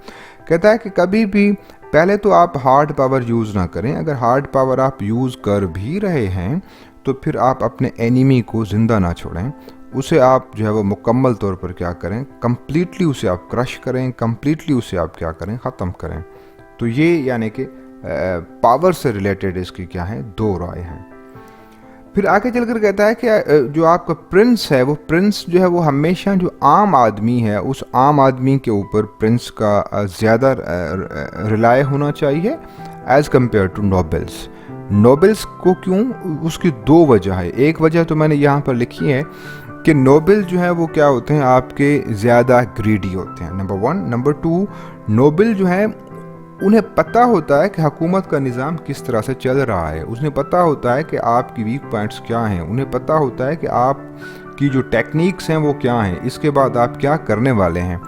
कहता है कि कभी भी पहले तो आप हार्ड पावर यूज़ ना करें। अगर हार्ड पावर आप यूज़ कर भी रहे हैं तो फिर आप अपने एनिमी को ज़िंदा ना छोड़ें, उसे आप जो है वो मुकम्मल तौर पर क्या करें, कम्प्लीटली उसे आप क्रश करें, कम्प्लीटली उसे आप क्या करें, ख़त्म करें। तो ये यानी कि पावर से रिलेटेड इसकी क्या है, दो राय हैं। फिर आगे चलकर कहता है कि जो आपका प्रिंस है वो प्रिंस जो है वो हमेशा जो आम आदमी है उस आम आदमी के ऊपर प्रिंस का ज़्यादा रिलाय होना चाहिए as compared to nobles. Nobles को क्यों, उसकी दो वजह है। एक वजह तो मैंने यहाँ पर लिखी है कि नोबल जो है वो क्या होते हैं, आपके ज़्यादा ग्रीडी होते हैं, number one. Number two, noble जो है उन्हें पता होता है कि हुकूमत का निज़ाम किस तरह से चल रहा है, उन्हें पता होता है कि आपकी वीक पॉइंट्स क्या हैं, उन्हें पता होता है कि आप की जो टेक्निक्स हैं वो क्या हैं, इसके बाद आप क्या करने वाले हैं।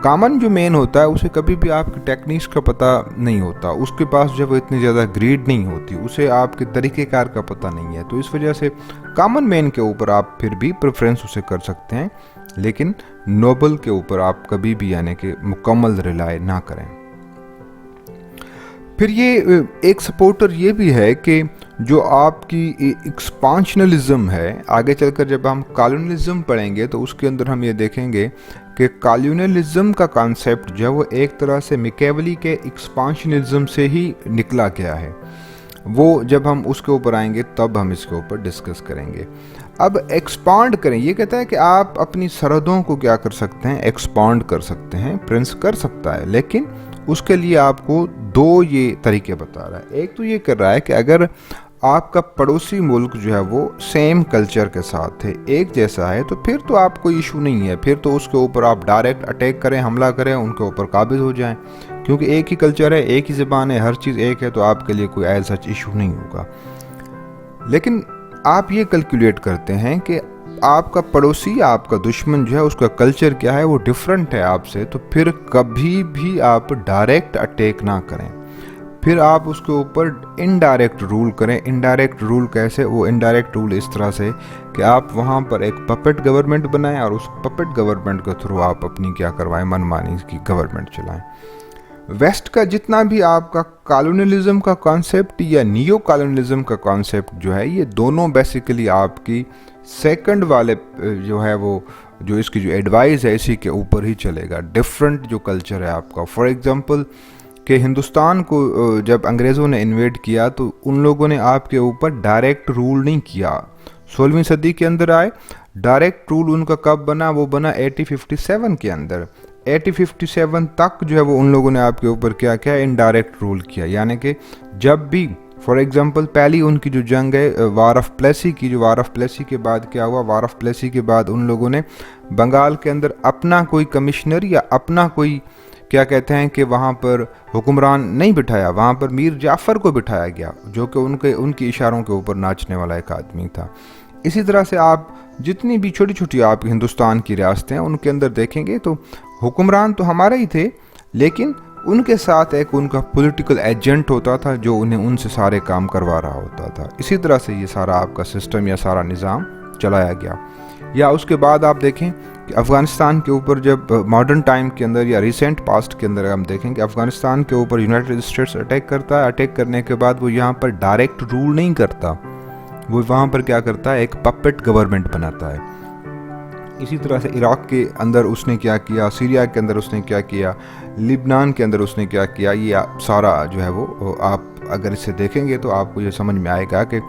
कॉमन जो मैन होता है उसे कभी भी आपकी टेक्निक्स का पता नहीं होता, उसके पास जब इतनी ज़्यादा ग्रीड नहीं होती, उसे आपके तरीक़ेकार का पता नहीं है। तो इस वजह से कॉमन मैन के ऊपर आप फिर भी प्रेफरेंस उसे कर सकते हैं, लेकिन नोबल के ऊपर आप कभी भी यानी कि मुकम्मल रिलाय ना करें। फिर ये एक सपोर्टर ये भी है कि जो आपकी एक्सपांशनलिज्म है, आगे चलकर जब हम कॉलोनियलिज्म पढ़ेंगे तो उसके अंदर हम ये देखेंगे कि कॉलोनियलिज्म का कॉन्सेप्ट जो है वो एक तरह से मैकियावेली के एक्सपांशनलिज्म से ही निकला गया है। वो जब हम उसके ऊपर आएंगे तब हम इसके ऊपर डिस्कस करेंगे। अब एक्सपांड करें, ये कहता है कि आप अपनी सरहदों को क्या कर सकते हैं, एक्सपांड कर सकते हैं, प्रिंस कर सकता है, लेकिन उसके लिए आपको दो ये तरीके बता रहा है। एक तो ये कर रहा है कि अगर आपका पड़ोसी मुल्क जो है वो सेम कल्चर के साथ है, एक जैसा है, तो फिर तो आप कोई इशू नहीं है, फिर तो उसके ऊपर आप डायरेक्ट अटैक करें, हमला करें, उनके ऊपर काबिज हो जाएं, क्योंकि एक ही कल्चर है, एक ही ज़बान है, हर चीज़ एक है, तो आपके लिए कोई एज सच इशू नहीं होगा। लेकिन आप ये कैलकुलेट करते हैं कि आपका पड़ोसी, आपका दुश्मन जो है उसका कल्चर क्या है, वो डिफरेंट है आपसे, तो फिर कभी भी आप डायरेक्ट अटैक ना करें, फिर आप उसके ऊपर इनडायरेक्ट रूल करें। इनडायरेक्ट रूल कैसे? वो इनडायरेक्ट रूल इस तरह से कि आप वहाँ पर एक पपेट गवर्नमेंट बनाएं और उस पपेट गवर्नमेंट के थ्रू आप अपनी क्या करवाएं, मनमानी की गवर्नमेंट चलाएं। वेस्ट का जितना भी आपका कॉलोनियलिज्म का कॉन्सेप्ट या नियो कॉलोनियलिज्म का कॉन्सेप्ट जो है, ये दोनों बेसिकली आपकी सेकंड वाले जो है वो जो इसकी जो एडवाइस है इसी के ऊपर ही चलेगा। डिफरेंट जो कल्चर है आपका, फॉर एग्जांपल कि हिंदुस्तान को जब अंग्रेज़ों ने इन्वेड किया तो उन लोगों ने आपके ऊपर डायरेक्ट रूल नहीं किया। 16वीं सदी के अंदर आए, डायरेक्ट रूल उनका कब बना? वो बना 1857 के अंदर। 1857 तक जो है वो उन लोगों ने आपके ऊपर क्या किया? इनडायरेक्ट रूल किया। यानी कि जब भी फॉर एग्जांपल पहली उनकी जो जंग है वार ऑफ प्लेसी की, जो वार ऑफ प्लेसी के बाद क्या हुआ, वार ऑफ प्लेसी के बाद उन लोगों ने बंगाल के अंदर अपना कोई कमिश्नर या अपना कोई क्या कहते हैं कि वहाँ पर हुक्मरान नहीं बिठाया, वहाँ पर मीर जाफ़र को बिठाया गया, जो कि उनके इशारों के ऊपर नाचने वाला एक आदमी था। इसी तरह से आप जितनी भी छोटी छोटी आप हिंदुस्तान की रियासतें हैं उनके अंदर देखेंगे तो हुक्मरान तो हमारे ही थे, लेकिन उनके साथ एक उनका पॉलिटिकल एजेंट होता था जो उन्हें उनसे सारे काम करवा रहा होता था। इसी तरह से ये सारा आपका सिस्टम या सारा निज़ाम चलाया गया। या उसके बाद आप देखें कि अफ़गानिस्तान के ऊपर जब मॉडर्न टाइम के अंदर या रिसेंट पास्ट के अंदर हम देखें कि अफ़गानिस्तान के ऊपर यूनाइटेड स्टेट्स अटैक करता है, अटैक करने के बाद वो यहाँ पर डायरेक्ट रूल नहीं करता, वो वहाँ पर क्या करता है, एक पपेट गवर्नमेंट बनाता है। इसी तरह से इराक़ के अंदर उसने क्या किया, सीरिया के अंदर उसने क्या किया, लिबनान के अंदर उसने क्या किया, ये सारा जो है वो आप अगर इसे देखेंगे तो आपको ये समझ में आएगा कि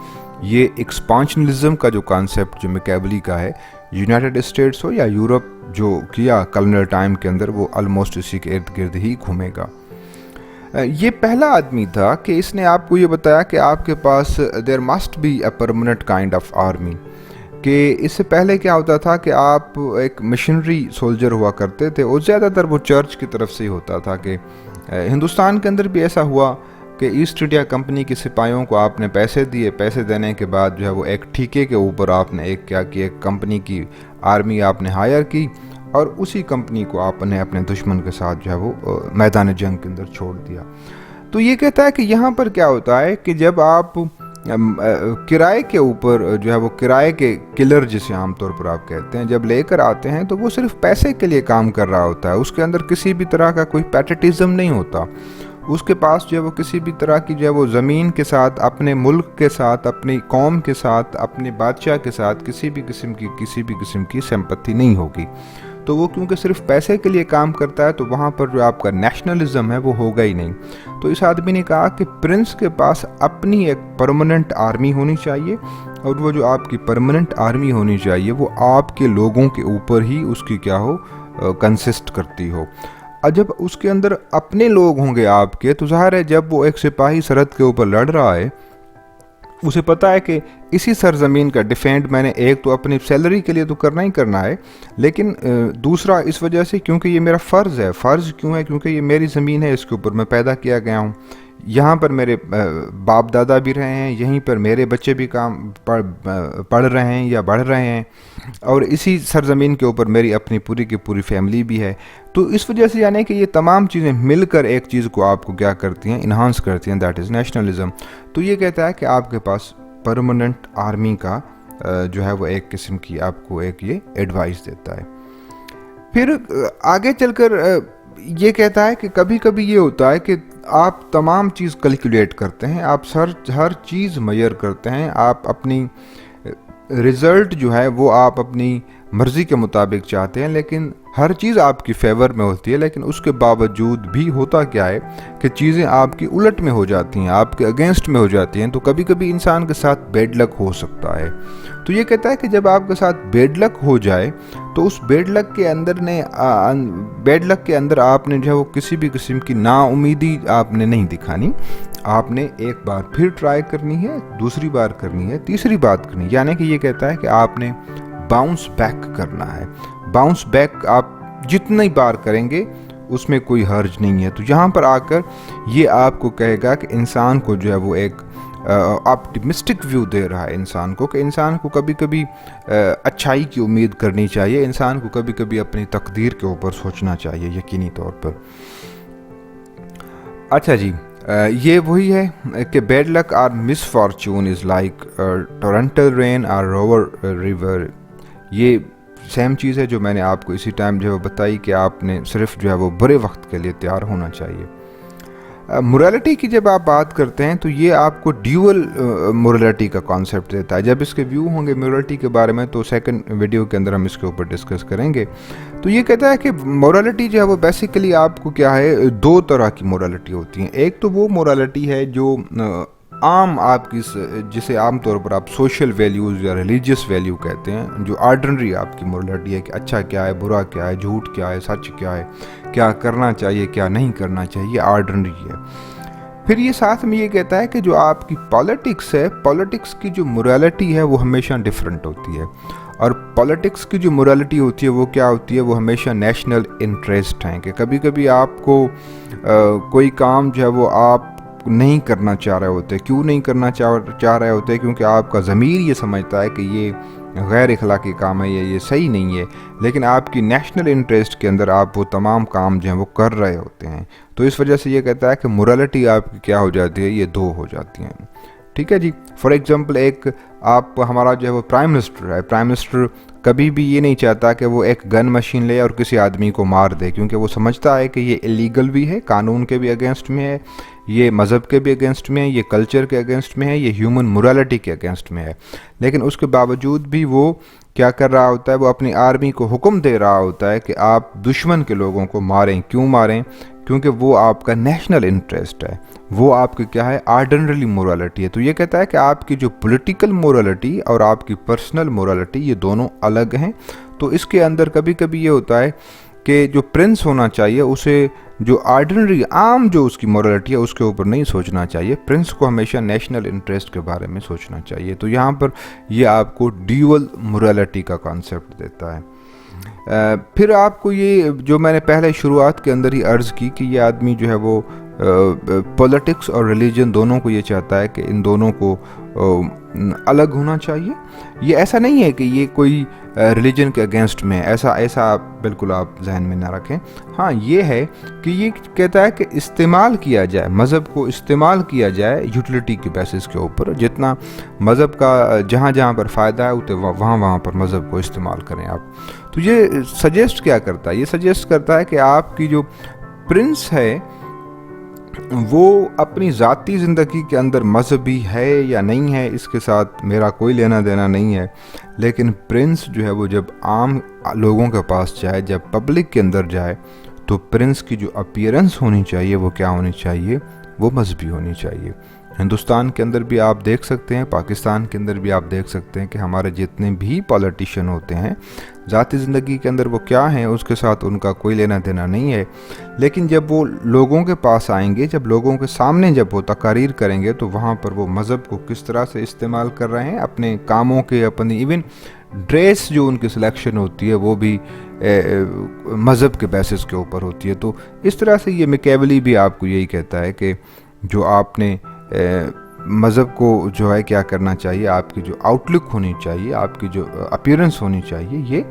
ये एक्सपांशनलिज्म का जो कॉन्सेप्ट जो मैकियावेली का है, यूनाइटेड स्टेट्स हो या यूरोप जो किया कॉलोनियल टाइम के अंदर, वो ऑलमोस्ट इसी के इर्द गिर्द ही घूमेगा। ये पहला आदमी था कि इसने आपको ये बताया कि आपके पास there must be a permanent kind of army, कि इससे पहले क्या होता था कि आप एक मिशनरी सोल्जर हुआ करते थे और ज़्यादातर वो चर्च की तरफ से ही होता था। कि हिंदुस्तान के अंदर भी ऐसा हुआ कि ईस्ट इंडिया कंपनी के सिपाहियों को आपने पैसे दिए, पैसे देने के बाद जो है वो एक ठीके के ऊपर आपने एक क्या किया, एक कंपनी की आर्मी आपने हायर की और उसी कंपनी को आपने अपने दुश्मन के साथ जो है वो मैदान जंग के अंदर छोड़ दिया। तो ये कहता है कि यहाँ पर क्या होता है कि जब आप किराए के ऊपर जो है वो किराए के किलर जिसे आमतौर पर आप कहते हैं जब लेकर आते हैं तो वो सिर्फ पैसे के लिए काम कर रहा होता है, उसके अंदर किसी भी तरह का कोई पैट्रियटिज्म नहीं होता, उसके पास जो है वो किसी भी तरह की जो है वो ज़मीन के साथ, अपने मुल्क के साथ, अपनी कौम के साथ, अपने बादशाह के साथ किसी भी किस्म की सिंपैथी नहीं होगी। तो वो क्योंकि सिर्फ पैसे के लिए काम करता है तो वहाँ पर जो आपका नेशनलिज्म है वो होगा ही नहीं। तो इस आदमी ने कहा कि प्रिंस के पास अपनी एक परमानेंट आर्मी होनी चाहिए और वो जो आपकी परमानेंट आर्मी होनी चाहिए वो आपके लोगों के ऊपर ही उसकी क्या हो, कंसिस्ट करती हो। और जब उसके अंदर अपने लोग होंगे आपके, तो ज़ाहिर है जब वो एक सिपाही सरहद के ऊपर लड़ रहा है उसे पता है कि इसी सरजमीन का डिफेंड मैंने एक तो अपनी सैलरी के लिए तो करना ही करना है, लेकिन दूसरा इस वजह से क्योंकि ये मेरा फ़र्ज़ है। फ़र्ज़ क्यों है? क्योंकि ये मेरी ज़मीन है, इसके ऊपर मैं पैदा किया गया हूँ, یہاں پر میرے باپ دادا بھی رہے ہیں، یہیں پر میرے بچے بھی کام پڑھ رہے ہیں یا بڑھ رہے ہیں، اور اسی سرزمین کے اوپر میری اپنی پوری کی پوری فیملی بھی ہے. تو اس وجہ سے یعنی کہ یہ تمام چیزیں مل کر ایک چیز کو آپ کو کیا کرتی ہیں، انہانس کرتی ہیں، دیٹ از نیشنلزم. تو یہ کہتا ہے کہ آپ کے پاس پرماننٹ آرمی کا جو ہے وہ ایک قسم کی آپ کو ایک یہ ایڈوائس دیتا ہے. پھر آگے چل کر یہ کہتا ہے کہ کبھی کبھی یہ ہوتا ہے کہ آپ تمام چیز کیلکولیٹ کرتے ہیں، آپ ہر چیز میئر کرتے ہیں، آپ اپنی رزلٹ جو ہے وہ آپ اپنی مرضی کے مطابق چاہتے ہیں، لیکن ہر چیز آپ کی فیور میں ہوتی ہے، لیکن اس کے باوجود بھی ہوتا کیا ہے کہ چیزیں آپ کی الٹ میں ہو جاتی ہیں، آپ کے اگینسٹ میں ہو جاتی ہیں. تو کبھی کبھی انسان کے ساتھ بیڈ لک ہو سکتا ہے. تو یہ کہتا ہے کہ جب آپ کے ساتھ بیڈ لک ہو جائے تو اس بیڈ لک کے اندر آپ نے جو ہے وہ کسی بھی قسم کی نا امیدی آپ نے نہیں دکھانی. آپ نے ایک بار پھر ٹرائی کرنی ہے، دوسری بار کرنی ہے، تیسری بار کرنی ہے. یعنی کہ یہ کہتا ہے کہ آپ نے باؤنس بیک کرنا ہے. باؤنس بیک آپ جتنی بار کریں گے اس میں کوئی حرج نہیں ہے. تو یہاں پر آ کر یہ آپ کو کہے گا کہ انسان کو جو ہے وہ ایک آپٹیمسٹک ویو دے رہا ہے انسان کو، کہ انسان کو کبھی کبھی اچھائی کی امید کرنی چاہیے، انسان کو کبھی کبھی اپنی تقدیر کے اوپر سوچنا چاہیے یقینی طور پر. اچھا جی، یہ وہی ہے کہ بیڈ لک اور مس فارچون از لائک ٹورنٹل رین اور روور ریور. یہ سیم چیز ہے جو میں نے آپ کو اسی ٹائم جو ہے بتائی کہ آپ نے صرف جو ہے وہ برے وقت کے لیے تیار ہونا چاہیے. موریلٹی کی جب آپ بات کرتے ہیں تو یہ آپ کو ڈیول موریلٹی کا کانسیپٹ دیتا ہے. جب اس کے ویو ہوں گے موریلٹی کے بارے میں تو سیکنڈ ویڈیو کے اندر ہم اس کے اوپر ڈسکس کریں گے. تو یہ کہتا ہے کہ موریلٹی جو ہے وہ بیسیکلی آپ کو کیا ہے، دو طرح کی موریلٹی ہوتی ہیں. ایک تو وہ موریلٹی ہے جو عام آپ کی، جسے عام طور پر آپ سوشل ویلیوز یا ریلیجیس ویلیو کہتے ہیں، جو آرڈنری آپ کی موریلٹی ہے کہ اچھا کیا ہے، برا کیا ہے، جھوٹ کیا ہے، سچ کیا ہے، کیا کرنا چاہیے، کیا نہیں کرنا چاہیے، یہ آرڈنری ہے. پھر یہ ساتھ میں یہ کہتا ہے کہ جو آپ کی پالیٹکس ہے، پالیٹکس کی جو موریلٹی ہے وہ ہمیشہ ڈیفرنٹ ہوتی ہے. اور پالیٹکس کی جو موریلٹی ہوتی ہے وہ کیا ہوتی ہے، وہ ہمیشہ نیشنل انٹرسٹ ہیں. کہ کبھی کبھی آپ کو کوئی کام جو ہے وہ آپ نہیں کرنا چاہ رہے ہوتے. کیوں نہیں کرنا چاہ رہے ہوتے؟ کیونکہ آپ کا ضمیر یہ سمجھتا ہے کہ یہ غیر اخلاقی کام ہے، یہ صحیح نہیں ہے، لیکن آپ کی نیشنل انٹرسٹ کے اندر آپ وہ تمام کام جو ہیں وہ کر رہے ہوتے ہیں. تو اس وجہ سے یہ کہتا ہے کہ موریلٹی آپ کی کیا ہو جاتی ہے، یہ دو ہو جاتی ہیں. ٹھیک ہے جی. فار ایگزامپل ایک آپ ہمارا جو ہے وہ پرائم منسٹر ہے، پرائم منسٹر کبھی بھی یہ نہیں چاہتا کہ وہ ایک گن مشین لے اور کسی آدمی کو مار دے، کیونکہ وہ سمجھتا ہے کہ یہ اللیگل بھی ہے، قانون کے بھی اگینسٹ میں ہے، یہ مذہب کے بھی اگینسٹ میں ہے، یہ کلچر کے اگینسٹ میں ہے، یہ ہیومن موریلٹی کے اگینسٹ میں ہے. لیکن اس کے باوجود بھی وہ کیا کر رہا ہوتا ہے، وہ اپنی آرمی کو حکم دے رہا ہوتا ہے کہ آپ دشمن کے لوگوں کو ماریں. کیوں ماریں؟ کیونکہ وہ آپ کا نیشنل انٹرسٹ ہے، وہ آپ کی کیا ہے، آرڈنری موریلٹی ہے. تو یہ کہتا ہے کہ آپ کی جو پولیٹیکل موریلٹی اور آپ کی پرسنل موریلٹی یہ دونوں الگ ہیں. تو اس کے اندر کبھی کبھی یہ ہوتا ہے کہ جو پرنس ہونا چاہیے اسے جو آرڈنری عام جو اس کی موریلٹی ہے اس کے اوپر نہیں سوچنا چاہیے. پرنس کو ہمیشہ نیشنل انٹرسٹ کے بارے میں سوچنا چاہیے. تو یہاں پر یہ آپ کو ڈیول موریلٹی کا کانسیپٹ دیتا ہے. پھر آپ کو یہ جو میں نے پہلے شروعات کے اندر ہی عرض کی کہ یہ آدمی جو ہے وہ پولیٹکس اور ریلیجن دونوں کو یہ چاہتا ہے کہ ان دونوں کو الگ ہونا چاہیے. یہ ایسا نہیں ہے کہ یہ کوئی ریلیجن کے اگینسٹ میں ہے، ایسا بالکل آپ ذہن میں نہ رکھیں. ہاں یہ ہے کہ یہ کہتا ہے کہ استعمال کیا جائے، مذہب کو استعمال کیا جائے یوٹیلیٹی کے بیسس کے اوپر. جتنا مذہب کا جہاں پر فائدہ ہے وہاں پر مذہب کو استعمال کریں آپ. تو یہ سجیسٹ کیا کرتا ہے؟ یہ سجیسٹ کرتا ہے کہ آپ کی جو پرنس ہے وہ اپنی ذاتی زندگی کے اندر مذہبی ہے یا نہیں ہے اس کے ساتھ میرا کوئی لینا دینا نہیں ہے، لیکن پرنس جو ہے وہ جب عام لوگوں کے پاس جائے، جب پبلک کے اندر جائے، تو پرنس کی جو اپیرنس ہونی چاہیے وہ کیا ہونی چاہیے، وہ مذہبی ہونی چاہیے. ہندوستان کے اندر بھی آپ دیکھ سکتے ہیں، پاکستان کے اندر بھی آپ دیکھ سکتے ہیں کہ ہمارے جتنے بھی پولیٹیشین ہوتے ہیں ذاتی زندگی کے اندر وہ کیا ہیں اس کے ساتھ ان کا کوئی لینا دینا نہیں ہے، لیکن جب وہ لوگوں کے پاس آئیں گے، جب لوگوں کے سامنے جب وہ تقاریر کریں گے تو وہاں پر وہ مذہب کو کس طرح سے استعمال کر رہے ہیں اپنے کاموں کے، اپنی ایون ڈریس جو ان کی سلیکشن ہوتی ہے وہ بھی مذہب کے بیسس کے اوپر ہوتی ہے. تو اس طرح سے یہ میکیولی بھی آپ کو یہی کہتا ہے کہ جو آپ نے مذہب کو جو ہے کیا کرنا چاہیے، آپ کی جو آؤٹ لک ہونی چاہیے، آپ کی جو اپیرنس ہونی چاہیے، یہ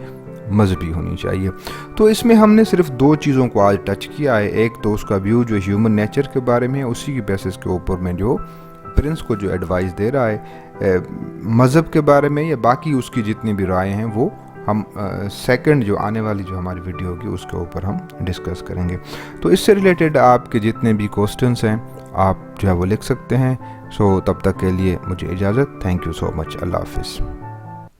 مذہبی ہونی چاہیے۔ تو اس میں ہم نے صرف 2 چیزوں کو آج ٹچ کیا ہے۔ ایک تو اس کا ویو جو ہیومن نیچر کے بارے میں ہے، اسی کی بیسس کے اوپر میں جو پرنس کو جو ایڈوائز دے رہا ہے مذہب کے بارے میں، یا باقی اس کی جتنی بھی رائے ہیں وہ ہم سیکنڈ جو آنے والی جو ہماری ویڈیو ہوگی اس کے اوپر ہم ڈسکس کریں گے۔ تو اس سے ریلیٹڈ آپ کے جتنے بھی کوسٹنس ہیں آپ جو ہے وہ لکھ سکتے ہیں۔ سو تب تک کے لیے مجھے اجازت، تھینک یو سو مچ، اللہ حافظ۔